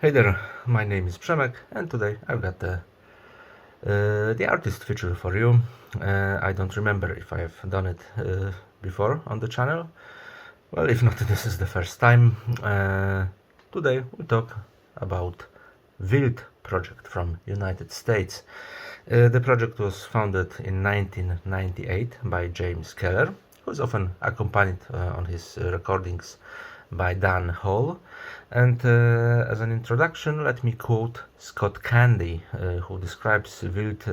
Hey there, my name is Przemek, and today I've got the artist feature for you. I don't remember if I have done it before on the channel. Well, if not, this is the first time. Today we talk about WILT project from United States. The project was founded in 1998 by James Keller, who is often accompanied on his recordings by Dan Hall. And as an introduction, let me quote Scott Candy, who describes WILT.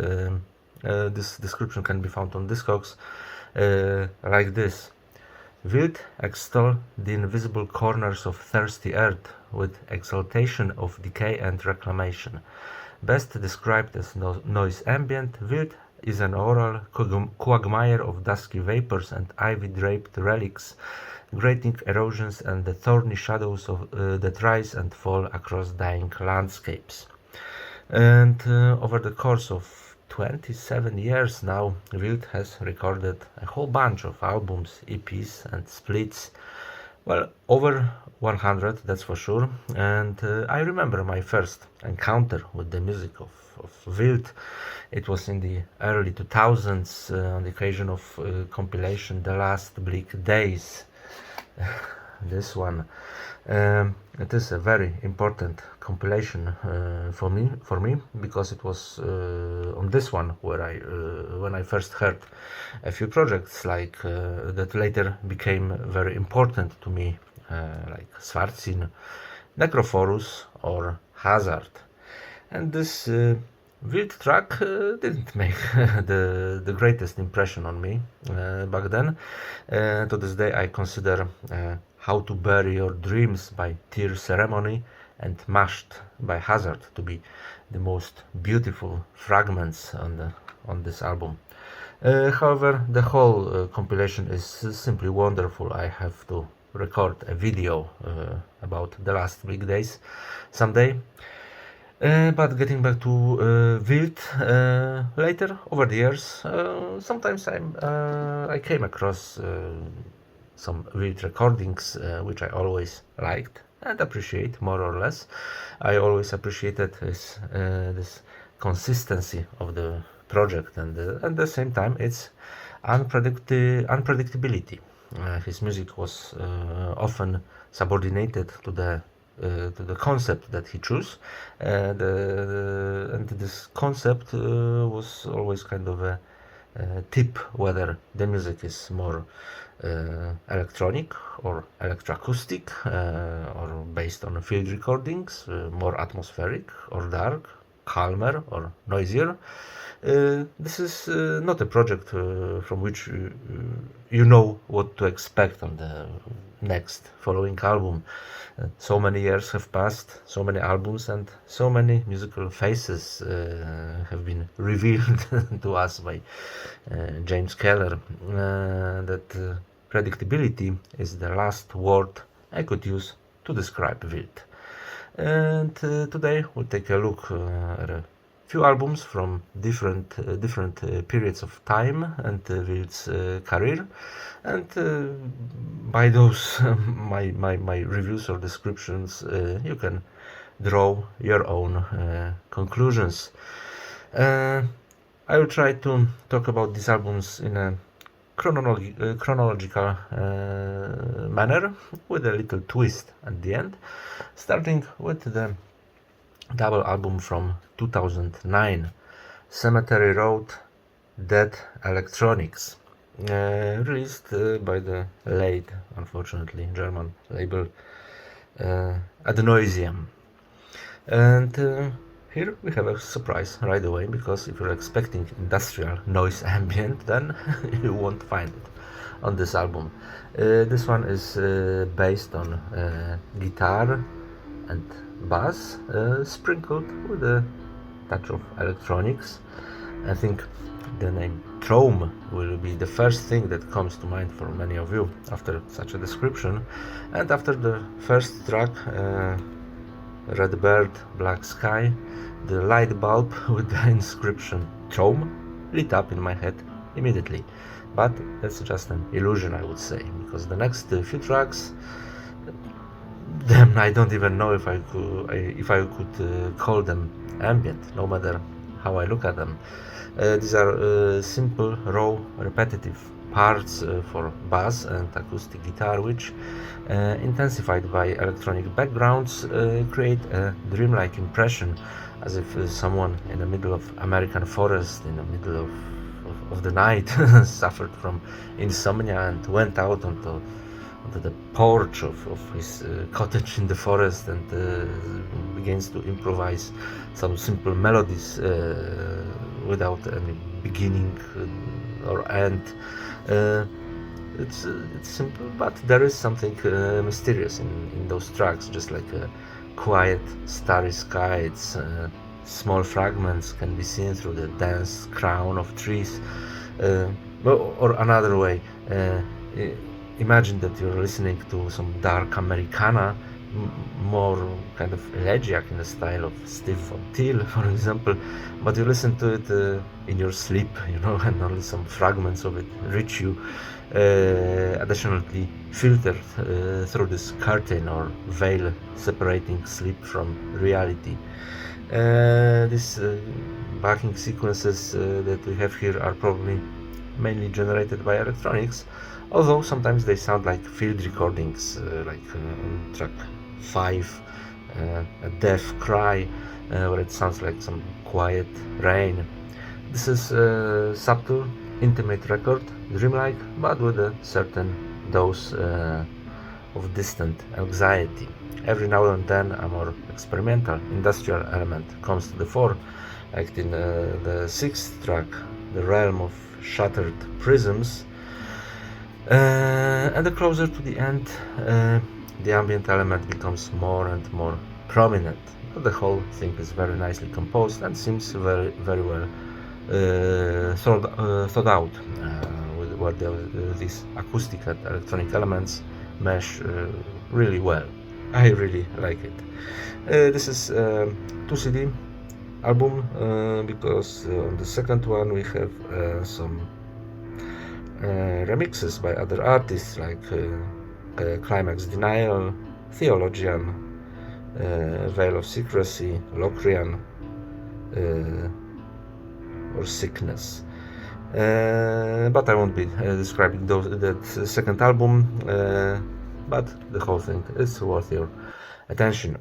This description can be found on Discogs like this. WILT extol the invisible corners of thirsty earth with exaltation of decay and reclamation. Best described as noise ambient, WILT is an oral quagmire of dusky vapors and ivy-draped relics, grating erosions and the thorny shadows that rise and fall across dying landscapes. And over the course of 27 years now, WILT has recorded a whole bunch of albums, EPs and splits. Well, over 100, that's for sure. And I remember my first encounter with the music of WILT. It was in the early 2000s on the occasion of compilation The Last Bleak Days. This one, it is a very important compilation for me because it was on this one where when I first heard a few projects like that later became very important to me, like Svartsin, Necrophorus or Hazard. And this WILT track didn't make the greatest impression on me back then. To this day I consider How to Bury Your Dreams by Tear Ceremony and Mashed by Hazard to be the most beautiful fragments on this album. However, the whole compilation is simply wonderful. I have to record a video about The Last Bleak Days someday. But getting back to WILT, later over the years, sometimes I came across some WILT recordings which I always liked and appreciate more or less. I always appreciated this consistency of the project and at the same time its unpredictability. His music was often subordinated to the concept that he chose, and this concept was always kind of a tip whether the music is more electronic or electroacoustic or based on field recordings, more atmospheric or dark, calmer or noisier. This is not a project from which you know what to expect on the next following album. So many years have passed, so many albums and so many musical faces have been revealed to us by James Keller that predictability is the last word I could use to describe WILT. And today we'll take a look at a few albums from different periods of time and WILT's career, and by those my reviews or descriptions you can draw your own conclusions. I will try to talk about these albums in a chronological manner with a little twist at the end, starting with the double album from 2009, Cemetery Road, Dead Electronics, released by the late, unfortunately, German label Ad Noisium. And here we have a surprise right away, because if you're expecting industrial noise ambient, then you won't find it on this album. This one is based on guitar and bass, sprinkled with a touch of electronics. I think the name Trome will be the first thing that comes to mind for many of you after such a description. And after the first track, Red Bird, Black Sky, the light bulb with the inscription Trome lit up in my head immediately. But that's just an illusion, I would say, because the next few tracks them. I don't even know if I could call them ambient, no matter how I look at them. These are simple, raw, repetitive parts for bass and acoustic guitar, which, intensified by electronic backgrounds, create a dreamlike impression, as if someone in the middle of American forest, in the middle of the night, suffered from insomnia and went out onto the porch of his cottage in the forest and begins to improvise some simple melodies without any beginning or end. It's simple, but there is something mysterious in those tracks, just like a quiet, starry sky. It's small fragments can be seen through the dense crown of trees. Or another way, imagine that you're listening to some dark Americana, more kind of elegiac in the style of Steve Von Till, for example, but you listen to it in your sleep, and only some fragments of it reach you, additionally filtered through this curtain or veil separating sleep from reality. These backing sequences that we have here are probably mainly generated by electronics, although sometimes they sound like field recordings, like on track 5, a deaf cry, where it sounds like some quiet rain. This is a subtle, intimate record, dreamlike, but with a certain dose of distant anxiety. Every now and then a more experimental, industrial element comes to the fore, like in the 6th track, The Realm of Shattered Prisms. And the closer to the end, the ambient element becomes more and more prominent. But the whole thing is very nicely composed and seems very, very well thought out, where these acoustic and electronic elements mesh really well. I really like it. This is 2 CD album, because on the second one we have some remixes by other artists like Climax Denial, Theologian, Veil of Secrecy, Locrian, or Sickness. But I won't be describing that second album, but the whole thing is worth your attention.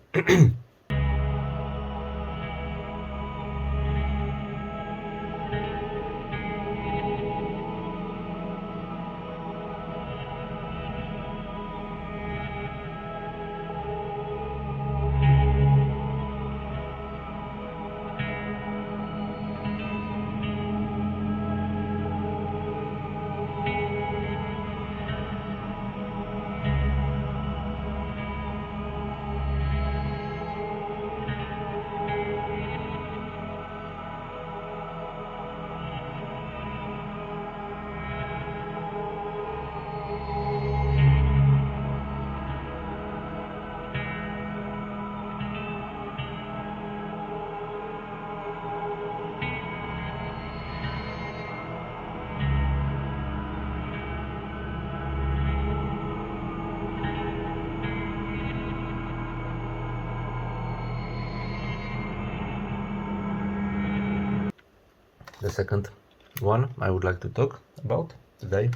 The second one I would like to talk about today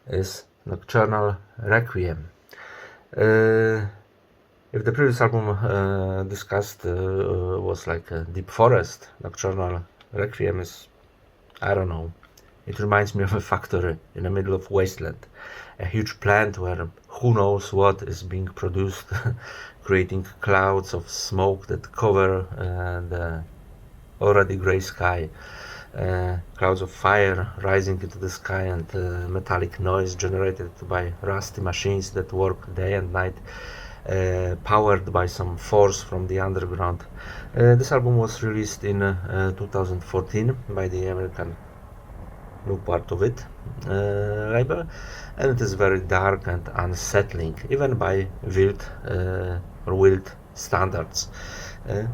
is Nocturnal Requiem. If the previous album discussed was like a Deep Forest, Nocturnal Requiem is, I don't know, it reminds me of a factory in the middle of wasteland, a huge plant where who knows what is being produced, creating clouds of smoke that cover the already grey sky. Clouds of fire rising into the sky, and metallic noise generated by rusty machines that work day and night, powered by some force from the underground. This album was released in 2014 by the American New Part of It label, and it is very dark and unsettling, even by WILT standards.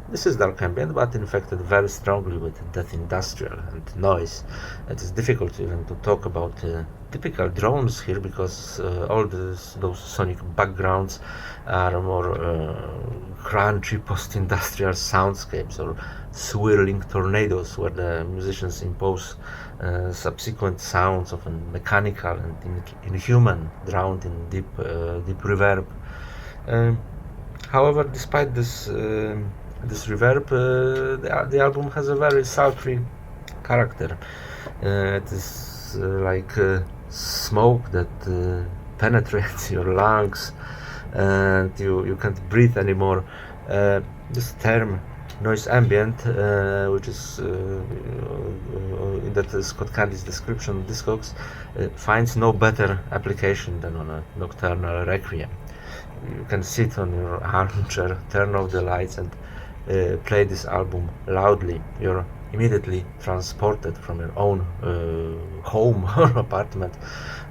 This is dark ambient, but infected very strongly with death industrial and noise. It is difficult even to talk about typical drones here because all those sonic backgrounds are more crunchy post-industrial soundscapes or swirling tornadoes where the musicians impose subsequent sounds, often mechanical and inhuman, drowned in deep reverb. However, despite this reverb, the album has a very sultry character. It is like smoke that penetrates your lungs, and you can't breathe anymore. This term noise ambient, which is in that Scott Candy's description of Discogs, finds no better application than on a nocturnal requiem. You can sit on your armchair, turn off the lights, and play this album loudly. You're immediately transported from your own home or apartment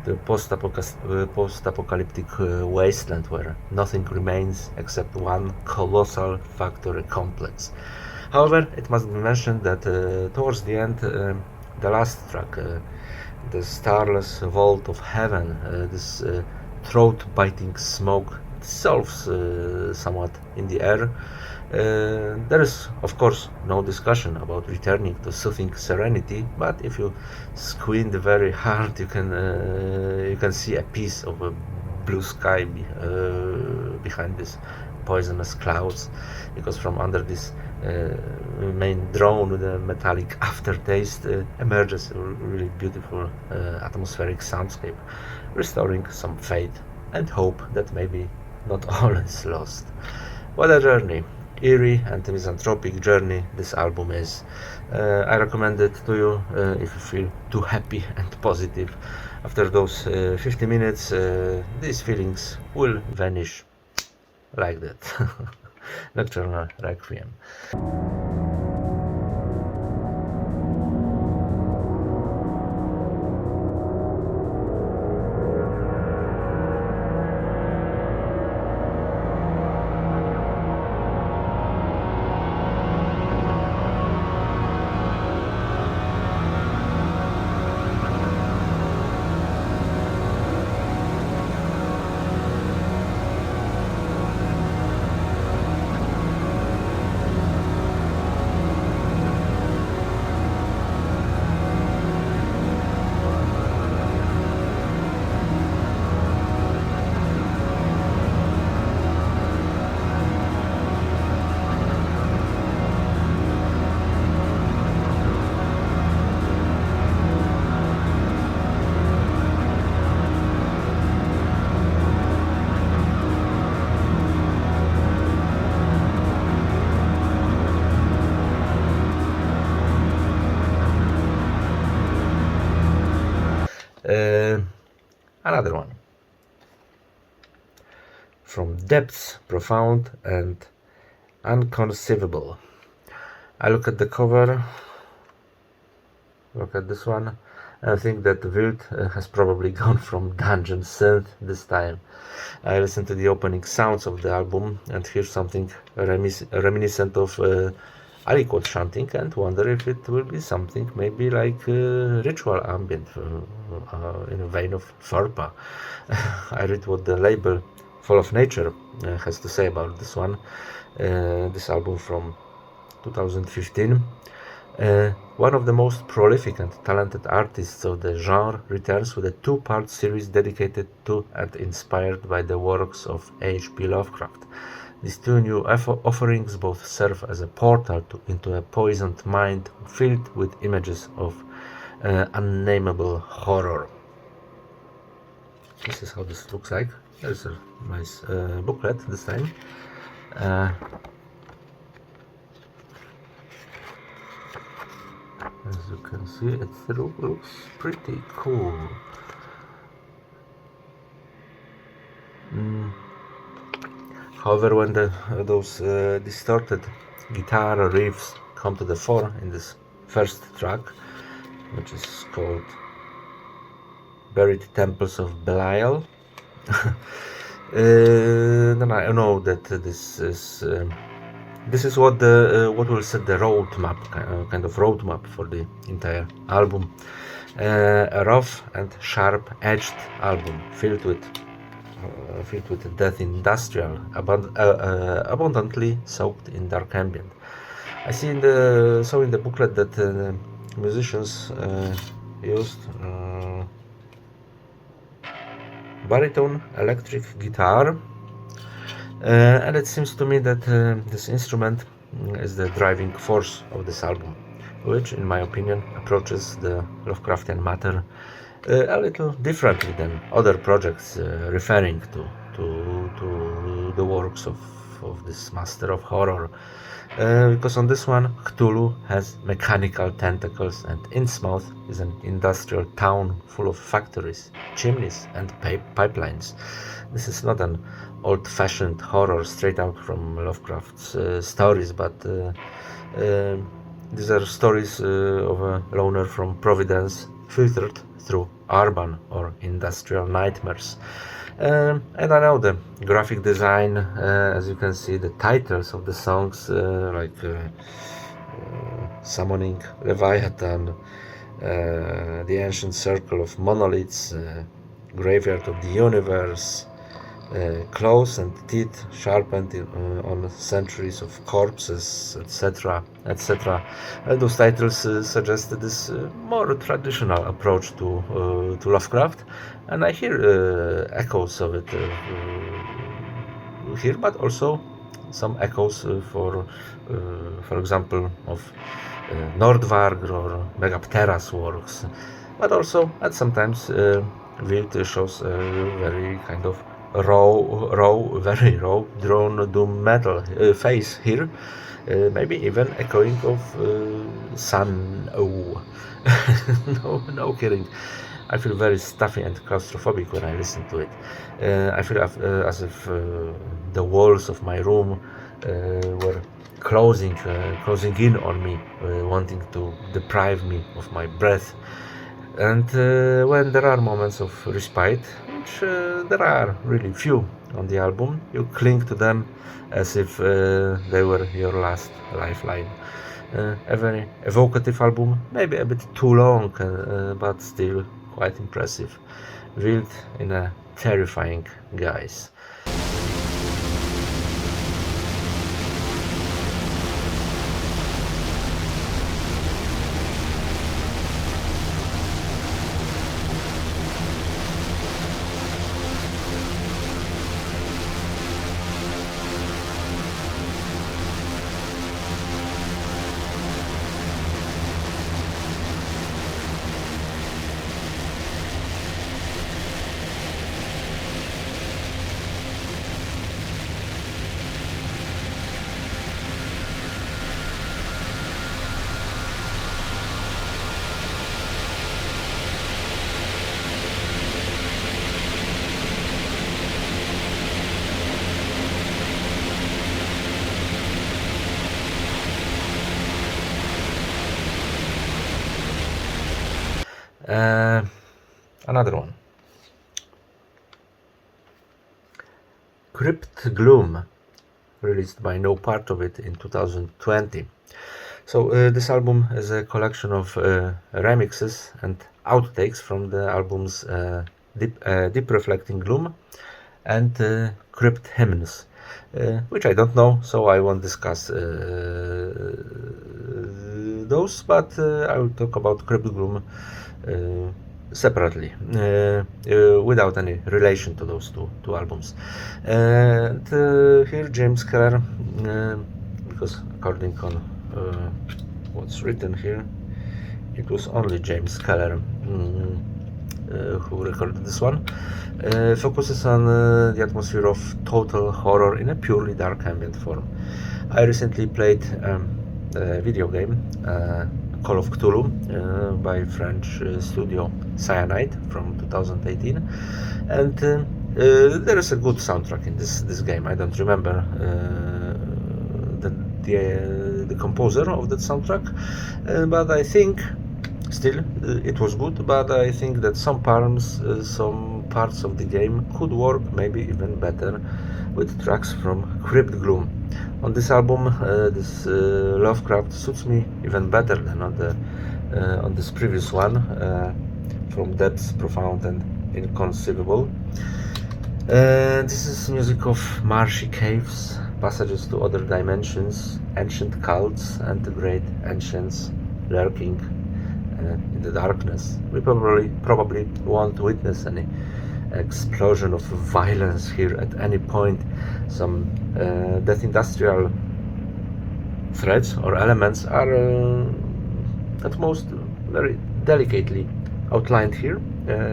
to a post-apocalyptic wasteland where nothing remains except one colossal factory complex. However, it must be mentioned that towards the end, the last track, the starless vault of heaven, this throat-biting smoke dissolves somewhat in the air. There is, of course, no discussion about returning to soothing serenity, but if you squint very hard, you can see a piece of a blue sky behind these poisonous clouds, because from under this main drone with a metallic aftertaste emerges a really beautiful atmospheric soundscape, restoring some faith and hope that maybe not all is lost. What a journey, eerie and misanthropic journey this album is. I recommend it to you if you feel too happy and positive. After those 50 minutes, these feelings will vanish like that. Nocturnal Requiem. Another one. From depths profound and unconceivable. I look at the cover, look at this one, and I think that WILT has probably gone from dungeon synth this time. I listen to the opening sounds of the album and hear something reminiscent of aliquot chanting and wonder if it will be something maybe like ritual ambient in a vein of FERPA. I read what the label Fall of Nature has to say about this one, this album from 2015. One of the most prolific and talented artists of the genre returns with a two-part series dedicated to and inspired by the works of H.P. Lovecraft. These two new offerings both serve as a portal into a poisoned mind filled with images of unnameable horror. This is how this looks like. There's a nice booklet this time. As you can see, it looks pretty cool. However, when those distorted guitar riffs come to the fore in this first track, which is called Buried Temples of Belial, Then I know that this is what will set the roadmap, kind of roadmap for the entire album. A rough and sharp-edged album filled with death industrial, abundantly soaked in dark ambient. I see in the booklet that musicians used baritone electric guitar, and it seems to me that this instrument is the driving force of this album, which in my opinion approaches the Lovecraftian matter a little differently than other projects referring to the works of this master of horror. Because on this one, Cthulhu has mechanical tentacles, and Innsmouth is an industrial town full of factories, chimneys, and pipelines. This is not an old-fashioned horror straight out from Lovecraft's stories, but these are stories of a loner from Providence filtered through urban or industrial nightmares. And I know the graphic design, as you can see, the titles of the songs, like Summoning Leviathan, The Ancient Circle of Monoliths, Graveyard of the Universe, Claws and Teeth Sharpened on Centuries of Corpses, etc., etc. Those titles suggest this more traditional approach to Lovecraft, and I hear echoes of it here, but also some echoes for example, of Nordvarg or Megaptera's works, but also at sometimes WILT shows very kind of very raw drawn doom metal face here, maybe even echoing of Sun O. no kidding. I feel very stuffy and claustrophobic when I listen to it. I feel as if the walls of my room were closing in on me, wanting to deprive me of my breath. And when there are moments of respite, which there are really few on the album, you cling to them as if they were your last lifeline. A very evocative album, maybe a bit too long, but still quite impressive. WILT in a terrifying guise. Another one. Crypt Gloom, released by No Part of It in 2020. So this album is a collection of remixes and outtakes from the album's Deep Reflecting Gloom and Crypt Hymns, which I don't know, so I won't discuss those, but I will talk about Crypt Gloom separately, without any relation to those two albums. And here James Keller, because according on what's written here, it was only James Keller who recorded this one, focuses on the atmosphere of total horror in a purely dark ambient form. I recently played a video game, Call of Cthulhu, by French studio Cyanide from 2018, and there is a good soundtrack in this game. I don't remember the composer of that soundtrack, but I think still it was good. But I think that some parts of the game could work maybe even better with tracks from Crypt Gloom. On this album, this Lovecraft suits me even better than on this previous one, from depths profound and inconceivable. This is music of marshy caves, passages to other dimensions, ancient cults, and the great ancients lurking in the darkness. We probably won't witness any explosion of violence here at any point. Some death industrial threats or elements are at most very delicately outlined here,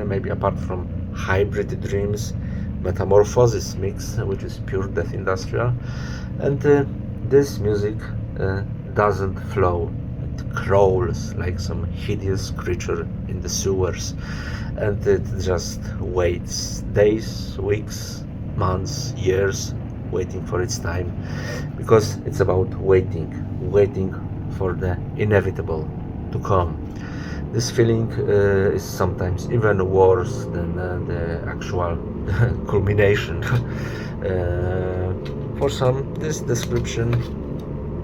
maybe apart from hybrid dreams, metamorphosis mix, which is pure death industrial, and this music doesn't flow. It crawls like some hideous creature in the sewers, and it just waits days, weeks, months, years, waiting for its time, because it's about waiting for the inevitable to come. This feeling is sometimes even worse than the actual culmination. For some, this description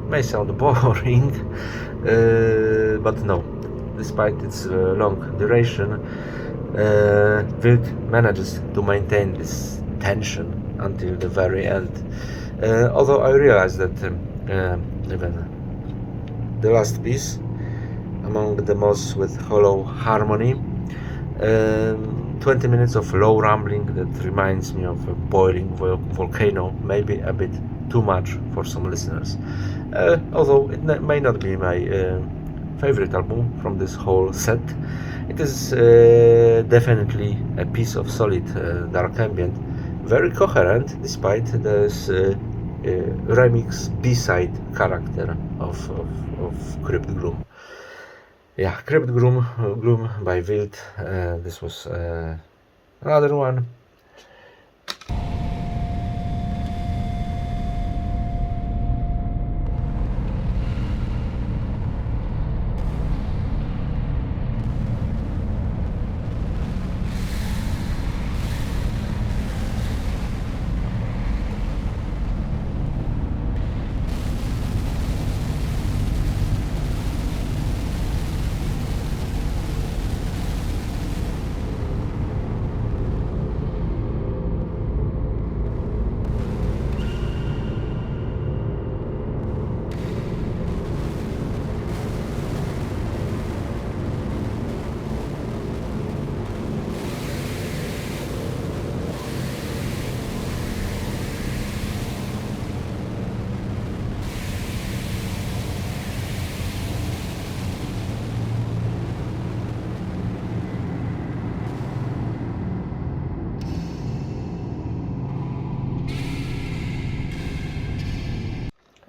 may sound boring, but no. Despite its long duration, WILT manages to maintain this tension until the very end. Although I realize that even the last piece, among the moss with hollow harmony, 20 minutes of low rumbling that reminds me of a boiling volcano, maybe a bit too much for some listeners. Although it may not be my favorite album from this whole set, it is definitely a piece of solid dark ambient, very coherent despite this remix B-side character of Crypt Gloom. Yeah, Crypt Gloom by WILT. This was another one.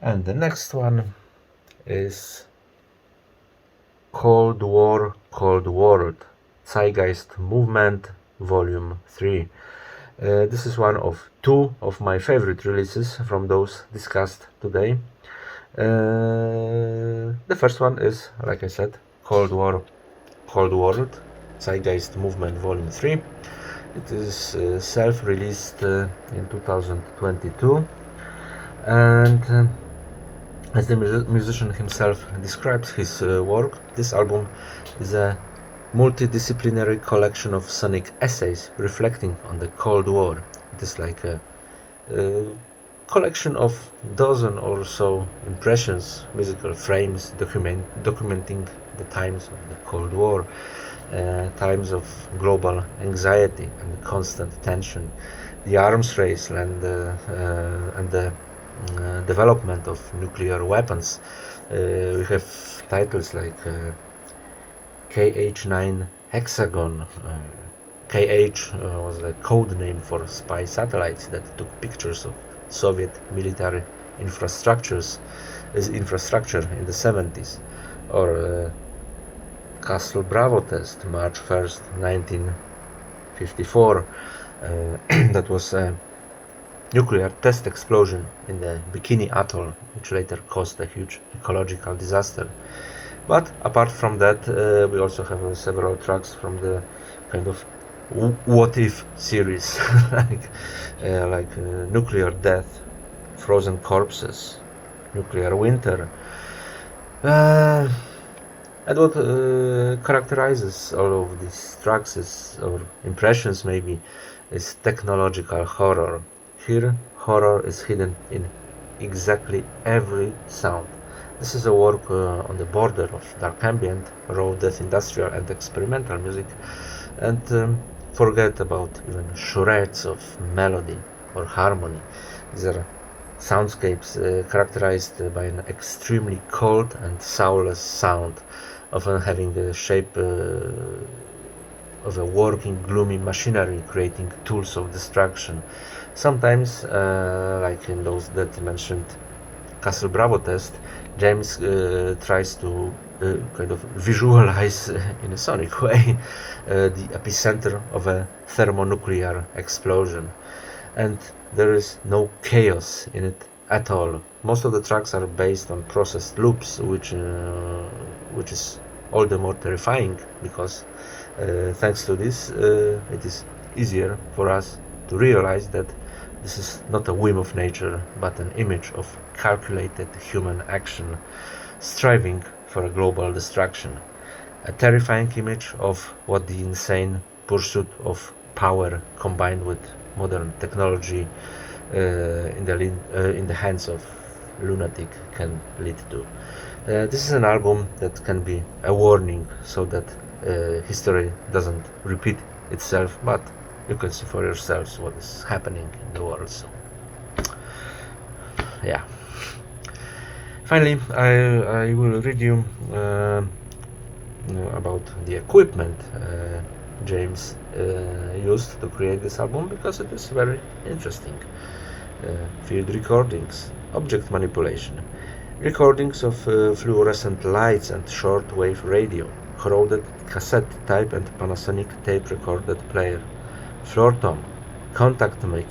And the next one is Cold War, Cold World, Zeitgeist Movement, Volume 3. This is one of two of my favorite releases from those discussed today. The first one is, like I said, Cold War, Cold World, Zeitgeist Movement, Volume 3. It is self-released in 2022, and as the musician himself describes his work, this album is a multidisciplinary collection of sonic essays reflecting on the Cold War. It is like a collection of dozen or so impressions, musical frames documenting the times of the Cold War, times of global anxiety and constant tension, the arms race and the development of nuclear weapons. We have titles like KH-9 Hexagon. KH was the code name for spy satellites that took pictures of Soviet military infrastructure in the 70s, or Castle Bravo test, March 1st, 1954. That was a nuclear test explosion in the Bikini Atoll, which later caused a huge ecological disaster. But apart from that, we also have several tracks from the kind of what if series, like nuclear death, frozen corpses, nuclear winter. Uh, and what characterizes all of these tracks is, or impressions maybe, is technological horror. Here, horror is hidden in exactly every sound. This is a work on the border of dark ambient, raw death industrial and experimental music, and forget about even shreds of melody or harmony. These are soundscapes characterized by an extremely cold and soulless sound, often having the shape of a working gloomy machinery creating tools of destruction. Sometimes, like in those that mentioned Castle Bravo test, James tries to kind of visualize in a sonic way the epicenter of a thermonuclear explosion, and there is no chaos in it at all. Most of the tracks are based on processed loops, which is all the more terrifying because thanks to this, it is easier for us to realize that this is not a whim of nature, but an image of calculated human action striving for a global destruction. A terrifying image of what the insane pursuit of power combined with modern technology in the hands of lunatic can lead to. This is an album that can be a warning so that history doesn't repeat itself, but you can see for yourselves what is happening in the world. So, yeah. Finally, I will read you about the equipment James used to create this album, because it is very interesting. Field recordings, object manipulation, recordings of fluorescent lights and shortwave radio, corroded cassette type and Panasonic tape recorded player, floor tom, contact mic,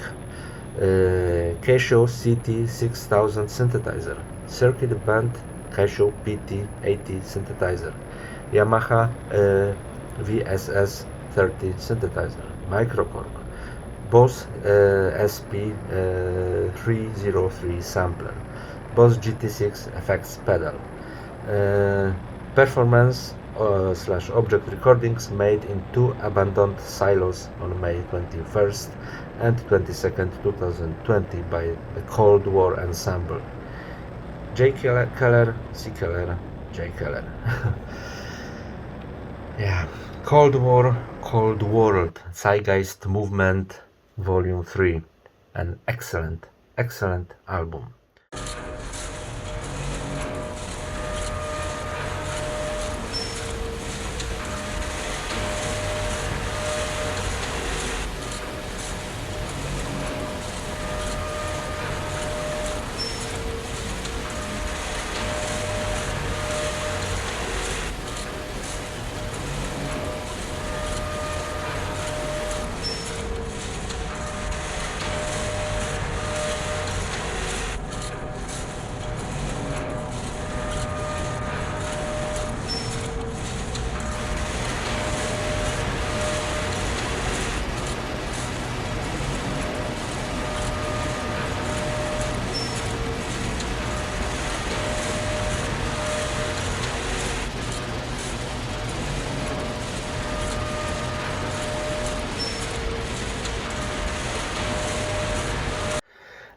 Casio CT6000 synthesizer, circuit band Casio PT80 synthesizer, Yamaha VSS30 synthesizer, microcorg, Boss SP303 sampler, Boss GT6 effects pedal, performance / object recordings made in 2 abandoned silos on May 21st and 22nd, 2020 by the Cold War Ensemble. J. Keller, C. Keller, J. Keller. Yeah. Cold War, Cold World, Zeitgeist Movement, Volume 3. An excellent, excellent album.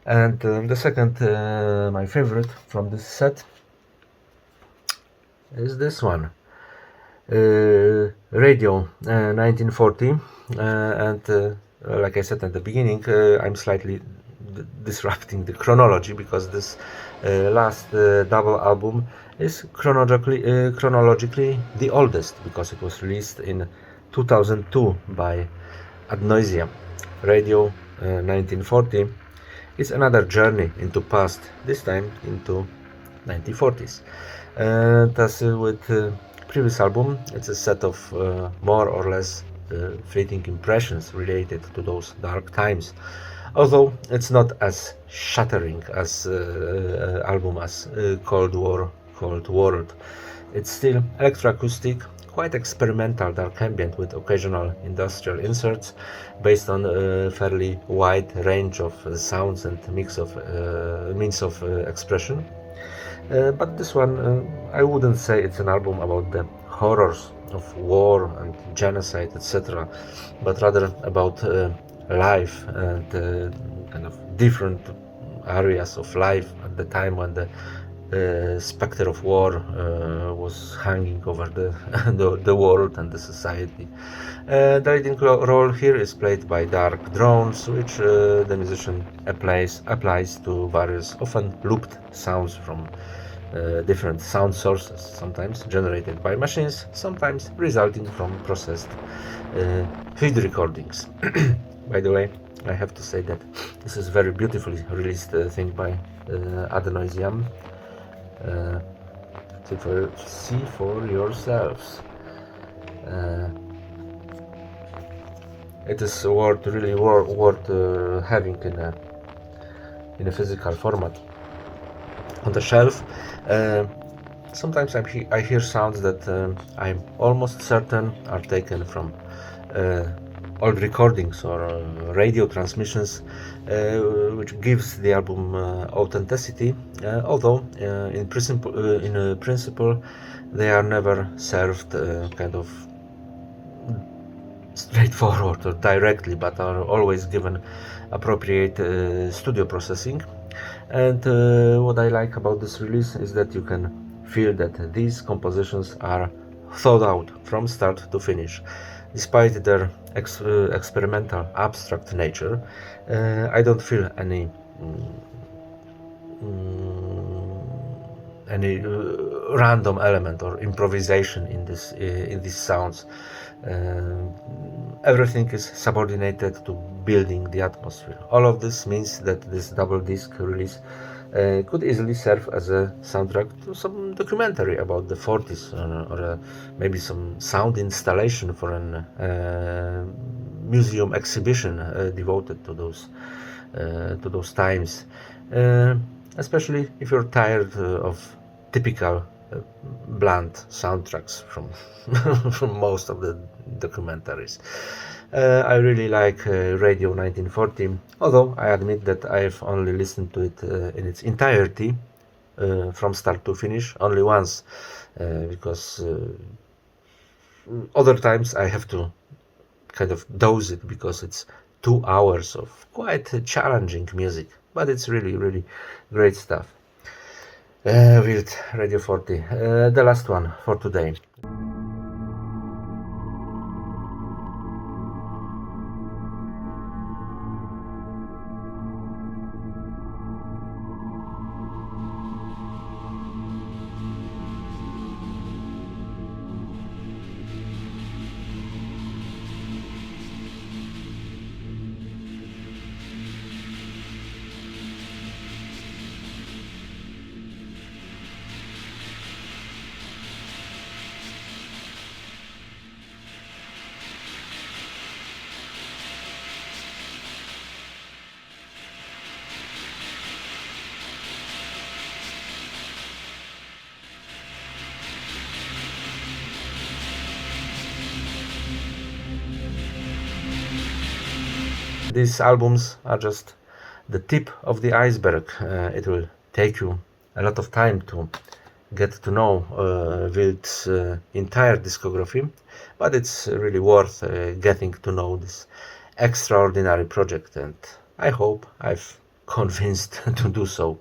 And the second, my favorite from this set, is this one, Radio 1940, and like I said at the beginning, I'm slightly disrupting the chronology, because this last double album is chronologically the oldest, because it was released in 2002 by Ad Noisia. Radio 1940 is another journey into past, this time into 1940s. Thus, with previous album, it's a set of more or less fleeting impressions related to those dark times. Although it's not as shattering as album as Cold War, called WILT. It's still electroacoustic, quite experimental dark ambient with occasional industrial inserts based on a fairly wide range of sounds and mix of means of expression. But this one, I wouldn't say it's an album about the horrors of war and genocide, etc., but rather about life and kind of different areas of life at the time when the specter of war was hanging over the world and the society. The leading role here is played by dark drones, which the musician applies to various, often looped sounds from different sound sources, sometimes generated by machines, sometimes resulting from processed field recordings. By the way, I have to say that this is very beautifully released thing by Adenoisium. See for yourselves. It is really worth having in a physical format on the shelf. Sometimes I hear sounds that I'm almost certain are taken from old recordings or radio transmissions, which gives the album authenticity, although in principle they are never served kind of straightforward or directly, but are always given appropriate studio processing. And what I like about this release is that you can feel that these compositions are thought out from start to finish. Despite their experimental, abstract nature, I don't feel any random element or improvisation in these sounds. Everything is subordinated to building the atmosphere. All of this means that this double disc release could easily serve as a soundtrack to some documentary about the 40s, or maybe some sound installation for a museum exhibition devoted to those times. Especially if you're tired of typical bland soundtracks from from most of the documentaries. I really like Radio 1940, although I admit that I've only listened to it in its entirety from start to finish only once, because other times I have to kind of dose it because it's 2 hours of quite challenging music, but it's really great stuff. WILT Radio 40, the last one for today. These albums are just the tip of the iceberg. It will take you a lot of time to get to know WILT's entire discography, but it's really worth getting to know this extraordinary project, and I hope I've convinced to do so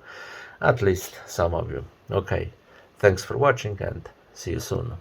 at least some of you. Okay, thanks for watching and see you soon.